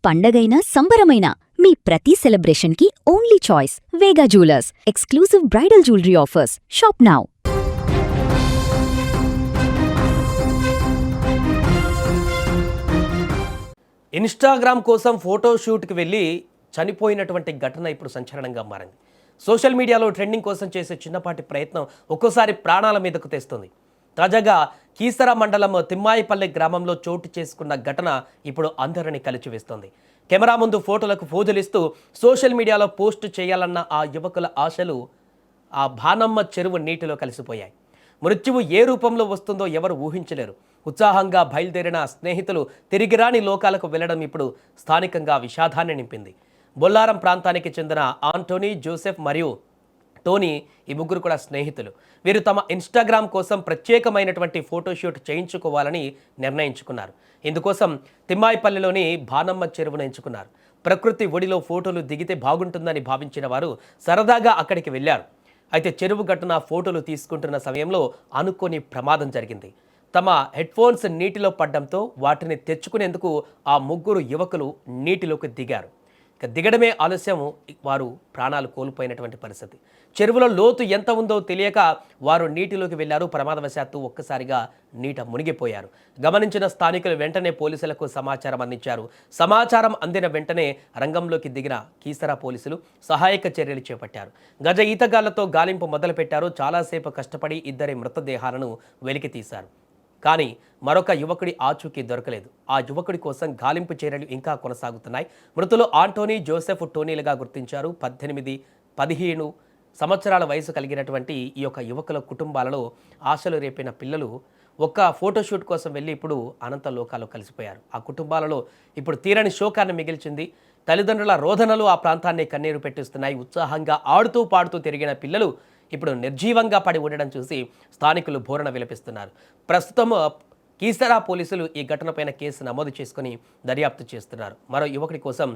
పండగైనా సంబరమైనా మీ ప్రతి సెలబ్రేషన్కి only choice Vega jewellers. Exclusive bridal jewellery offers. Shop now. Instagram కోసం ఫోటోషూట్కి వెళ్ళి చనిపోయినటువంటి ఘటన ఇప్పుడు సంచలనంగా మారింది. సోషల్ మీడియాలో ట్రెండింగ్ కోసం చేసే చిన్నపాటి ప్రయత్నం ఒక్కోసారి ప్రాణాల మీదకు తెస్తుంది. తాజాగా కీసర మండలం తిమ్మాయిపల్లె గ్రామంలో చోటు చేసుకున్న ఘటన ఇప్పుడు అందరినీ కలిచివేస్తోంది. కెమెరా ముందు ఫోటోలకు ఫోజులిస్తూ సోషల్ మీడియాలో పోస్టు చేయాలన్న ఆ యువకుల ఆశలు ఆ భానమ్మ చెరువు నీటిలో కలిసిపోయాయి. మృత్యువు ఏ రూపంలో వస్తుందో ఎవరు ఊహించలేరు. ఉత్సాహంగా బయలుదేరిన స్నేహితులు తిరిగిరాని లోకాలకు వెళ్లడం ఇప్పుడు స్థానికంగా విషాదాన్ని నింపింది. బొల్లారం ప్రాంతానికి చెందిన ఆంటోనీ, జోసెఫ్ మరియు టోనీ ఈ ముగ్గురు కూడా స్నేహితులు. వీరు తమ ఇన్స్టాగ్రామ్ కోసం ప్రత్యేకమైనటువంటి ఫోటోషూట్ చేయించుకోవాలని నిర్ణయించుకున్నారు. ఇందుకోసం తిమ్మాయిపల్లిలోని భానమ్మ చెరువును ఎంచుకున్నారు. ప్రకృతి ఒడిలో ఫోటోలు దిగితే బాగుంటుందని భావించిన వారు సరదాగా అక్కడికి వెళ్ళారు. అయితే చెరువు గట్టున ఫోటోలు తీసుకుంటున్న సమయంలో అనుకోని ప్రమాదం జరిగింది. తమ హెడ్ఫోన్స్ నీటిలో పడడంతో వాటిని తెచ్చుకునేందుకు ఆ ముగ్గురు యువకులు నీటిలోకి దిగారు. దిగడమే ఆలస్యం, వారు ప్రాణాలు కోల్పోయినటువంటి పరిస్థితి. చెరువులో లోతు ఎంత ఉందో తెలియక వారు నీటిలోకి వెళ్లారు. ప్రమాదవశాత్తు ఒక్కసారిగా నీట మునిగిపోయారు. గమనించిన స్థానికులు వెంటనే పోలీసులకు సమాచారం అందించారు. సమాచారం అందిన వెంటనే రంగంలోకి దిగిన కీసర పోలీసులు సహాయక చర్యలు చేపట్టారు. గజ ఈతగాళ్లతో గాలింపు మొదలుపెట్టారు. చాలాసేపు కష్టపడి ఇద్దరి మృతదేహాలను వెలికి తీశారు. కానీ మరొక యువకుడి ఆచూకీ దొరకలేదు. ఆ యువకుడి కోసం గాలింపు చర్యలు ఇంకా కొనసాగుతున్నాయి. మృతులు ఆంటోనీ, జోసెఫ్, టోనీలుగా గుర్తించారు. 18, 15 సంవత్సరాల వయసు కలిగినటువంటి ఈ యొక్క యువకుల కుటుంబాలలో ఆశలు రేపిన పిల్లలు ఒక్క ఫోటోషూట్ కోసం వెళ్ళి ఇప్పుడు అనంత లోకాలు కలిసిపోయారు. ఆ కుటుంబాలలో ఇప్పుడు తీరని శోకాన్ని మిగిల్చింది. తల్లిదండ్రుల రోదనలు ఆ ప్రాంతాన్ని కన్నీరు పెట్టిస్తున్నాయి. ఉత్సాహంగా ఆడుతూ పాడుతూ తిరిగిన పిల్లలు ఇప్పుడు నిర్జీవంగా పడి ఉండడం చూసి స్థానికులు బోరణ విలపిస్తున్నారు. ప్రస్తుతం కీసరా పోలీసులు ఈ ఘటనపైన కేసు నమోదు చేసుకుని దర్యాప్తు చేస్తున్నారు. మరో యువకుడి కోసం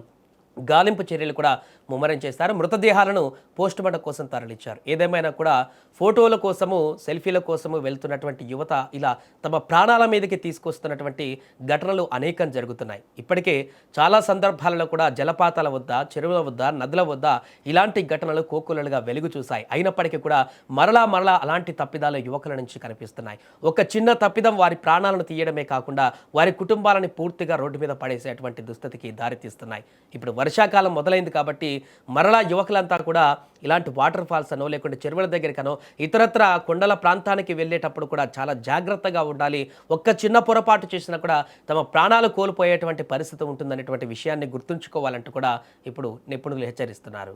గాలింపు చర్యలు కూడా ముమ్మరం చేస్తారు. మృతదేహాలను పోస్టుమార్టం కోసం తరలించారు. ఏదేమైనా కూడా ఫోటోల కోసము, సెల్ఫీల కోసము వెళ్తున్నటువంటి యువత ఇలా తమ ప్రాణాల మీదకి తీసుకొస్తున్నటువంటి ఘటనలు అనేకం జరుగుతున్నాయి. ఇప్పటికే చాలా సందర్భాలలో కూడా జలపాతాల వద్ద, చెరువుల వద్ద, నదుల వద్ద ఇలాంటి ఘటనలు కోకొల్లలుగా వెలుగు చూశాయి. అయినప్పటికీ కూడా మరలా అలాంటి తప్పిదాలు యువకుల నుంచి కనిపిస్తున్నాయి. ఒక చిన్న తప్పిదం వారి ప్రాణాలను తీయడమే కాకుండా వారి కుటుంబాలని పూర్తిగా రోడ్డు మీద పడేసేటువంటి దుస్థితికి దారితీస్తున్నాయి. ఇప్పుడు వర్షాకాలం మొదలైంది కాబట్టి మరలా యువకులంతా కూడా ఇలాంటి వాటర్ ఫాల్స్ అనో లేకుంటే చెరువుల దగ్గరికనో ఇతరత్ర కొండల ప్రాంతానికి వెళ్ళేటప్పుడు కూడా చాలా జాగ్రత్తగా ఉండాలి. ఒక్క చిన్న పొరపాటు చేసినా కూడా తమ ప్రాణాలు కోల్పోయేటువంటి పరిస్థితి ఉంటుందనేటువంటి విషయాన్ని గుర్తుంచుకోవాలంటూ కూడా ఇప్పుడు నిపుణులు హెచ్చరిస్తున్నారు.